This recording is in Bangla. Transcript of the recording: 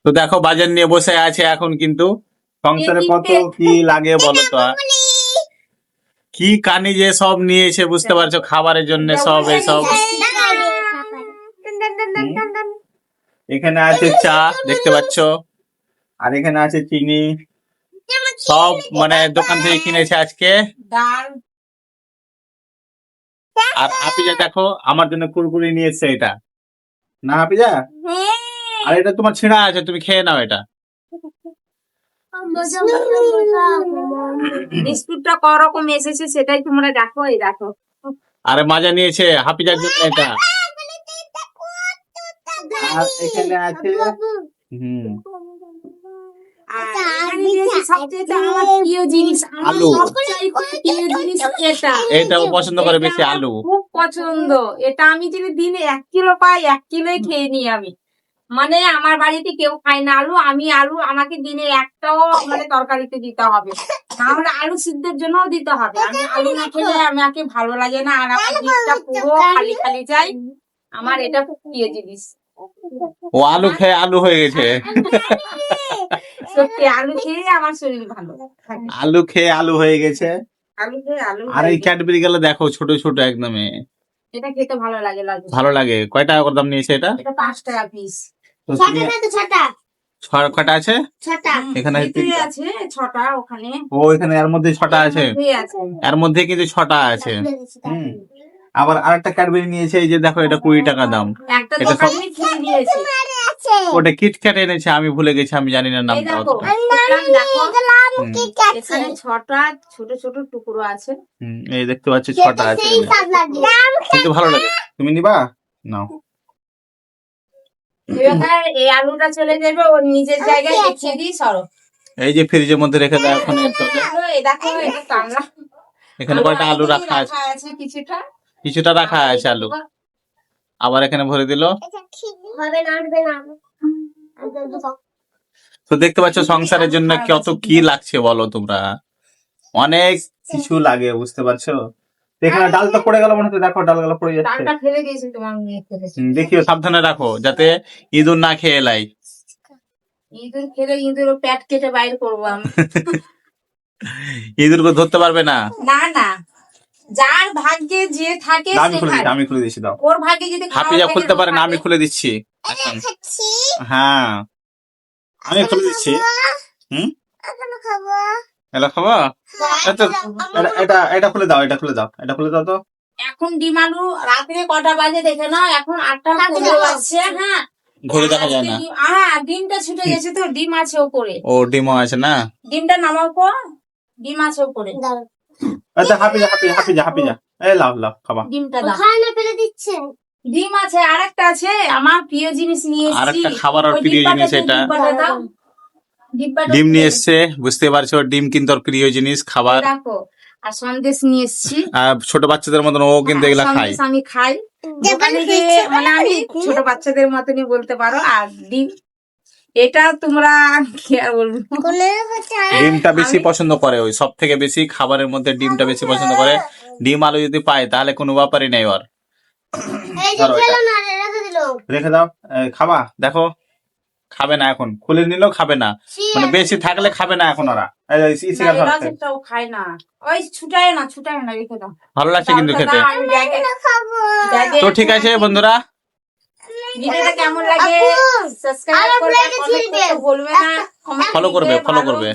তো দেখো বাজার নিয়ে বসে আছে এখন, কিন্তু সংসারে কত কি লাগে বলো তো। কি কানি যে সব নিয়েছে বুঝতে পারছো, খাবারের জন্য সব এসব। এখানে আছে চা দেখতে পাচ্ছ, আর এখানে আছে চিনি, সব মানে দোকান থেকে কিনেছে আজকে। আর হাফিজা দেখো আমার জন্য কুরকুরি নিয়ে এসছে, এটা না হাফিজা? আর এটা তোমার ছিঁড়া আছে, তুমি খেয়ে নাও এটা। বিস্কুটটা করকম এসেছে সেটাই তোমরা দেখো, এই দেখো। আরে মাজা নিয়েছে হাফিজার জন্য এটা। আর এখানে আছে আলু, এটাও পছন্দ করে বেশি আলু, খুব পছন্দ। এটা আমি যদি দিনে 1 কিলো পাই 1 কিলোই খেয়ে নিই আমি। মানে আমার বাড়িতে কেউ খায় না আলু, আমি আলু আমাকে দিনে একটাও মানে তরকারিতে দিতে হবে, তাহলে আলু সিদ্ধের জন্য দিতে হবে। আমি আলু না খেলে আমাকে ভালো লাগে না, আর আমার দিকটা পুরো খালি খালি যায়। আমার এটা খুব প্রিয় জিনিস। ও আলু খেয়ে আলু হয়ে গেছে। সত্যি আলু খেয়ে আমার শরীর ভালো থাকে। আলু খেয়ে আলু হয়ে গেছে। আলু খেয়ে আলু। আর এই ক্যাডবেরি গুলো দেখো ছোট ছোট একদম, এটা খেতে ভালো লাগে। ভালো লাগে। কয় টাকা করে দাম নিয়েছে এটা? এটা 5 টাকা পিস। কটা আছে? 6টা। এখানে আছে 6টা, ওখানে ও এখানে এর মধ্যে 6টা আছে, এর মধ্যে কিন্তু 6টা আছে। আবার আরেকটা ক্যাডবেরি নিয়েছে, এই যে দেখো এটা 20 টাকা দাম। এটা সব খেয়ে নিয়েছে। ওটা কিটক্যাট এনেছে, আমি ভুলে গেছি, আমি জানি না নামটা। এখানে 6টা ছোট ছোট টুকরো আছে। এই দেখতে পাচ্ছি 6টা আছে, কিন্তু ভালো লাগে। তুমি নিবা? নাও। এবার এই আলুটা চলে যাবে ওর নিজের জায়গায়, রেখে দিই সরো। এই যে ফ্রিজের মধ্যে রেখে দাও এখন। এই দেখো এটা কামড়া। এখানে কয়টা আলু রাখা আছে? কিছুটা রাখা আছে আলু। আবার এখানে ভরে দিল। তো দেখতে পাচ্ছ সংসারের জন্য কত কি লাগছে বলো তোমরা, অনেক কিছু লাগে বুঝতে পারছো। এখানে ডালটা পড়ে গেল মনে হচ্ছে, দেখো ডালগুলো পড়ে যাচ্ছে। ডালটা ফেলে দিয়েছি তোমার মেয়ে ফেলেছে। দেখিও সাবধানে রাখো যাতে ইঁদুর না খেয়ে লাই। ইঁদুর খেলে ইঁদুর পেট কেটে বাইর করবো আমি। ইঁদুরকে ধরতে পারবে না। না না, যার ভাগ্যে যে থাকে আমি খুলে দিচ্ছি দাও। ওর ভাগ্যে যদি হাফিজা খুলতে পারে না, আমি খুলে দিচ্ছি। হ্যাঁ আমি খুলে দিচ্ছি। এটা খাবো? এটা খুলে দাও, এটা খুলে দাও, এটা খুলে দাও তো। এখন ডিম আলু রাত্রে কটা বাজে দেখে নাও, এখন 8টা বাজছে। হ্যাঁ ঘরে দেখা যায় না। হ্যাঁ ডিমটা ছুটে গেছে, তো ডিম আছে উপরে। ও ডিমও আছে না? ডিমটা নামাও তো, ডিম আছে উপরে। আচ্ছা হাফিজা হাফিজা হাফিজা হাফিজা, এই লাও লাও খাবা। ডিমটা দাও। খানা ফেলে দিচ্ছে। ডিম আছে, আরেকটা আছে, আমার প্রিয় জিনিস নিয়ে এসেছি। আরেকটা খাবার আর প্রিয় জিনিস এটা। ডিম নিয়ে এসছে, বুঝতে পারছো, ডিম কিন্তু ওর প্রিয় জিনিস খাবার। দেখো আর সন্দেশ নিয়ে এসেছি। আর ছোট বাচ্চাদের মতন ও কিন্তু এগুলা খায়। আমি খাই দোকানে গিয়ে, মানে আমি ছোট বাচ্চাদের মতনই বলতে পারো। আর ডিম এটা তোমরা কি আর বলবো, ডিমটা বেশি পছন্দ করে, ওই সব থেকে বেশি খাবারের মধ্যে ডিমটা বেশি পছন্দ করে। ডিম আলু যদি পায় তাহলে কোনো ব্যাপারই নেই ওর। রেখে দাও, খাবা? দেখো খাবে না, এখন খুলে নিলেও খাবে না, মানে বেশি থাকলে খাবে না এখন ওরা। খায় না, ওই ছুটায় না রেখে দাও। ভালো লাগছে কিন্তু খেতে। তো ঠিক আছে বন্ধুরা, ভিডিওটা কেমন লাগে সাবস্ক্রাইব করবে, কমেন্ট করতে ভুলবে না। ফলো করবে।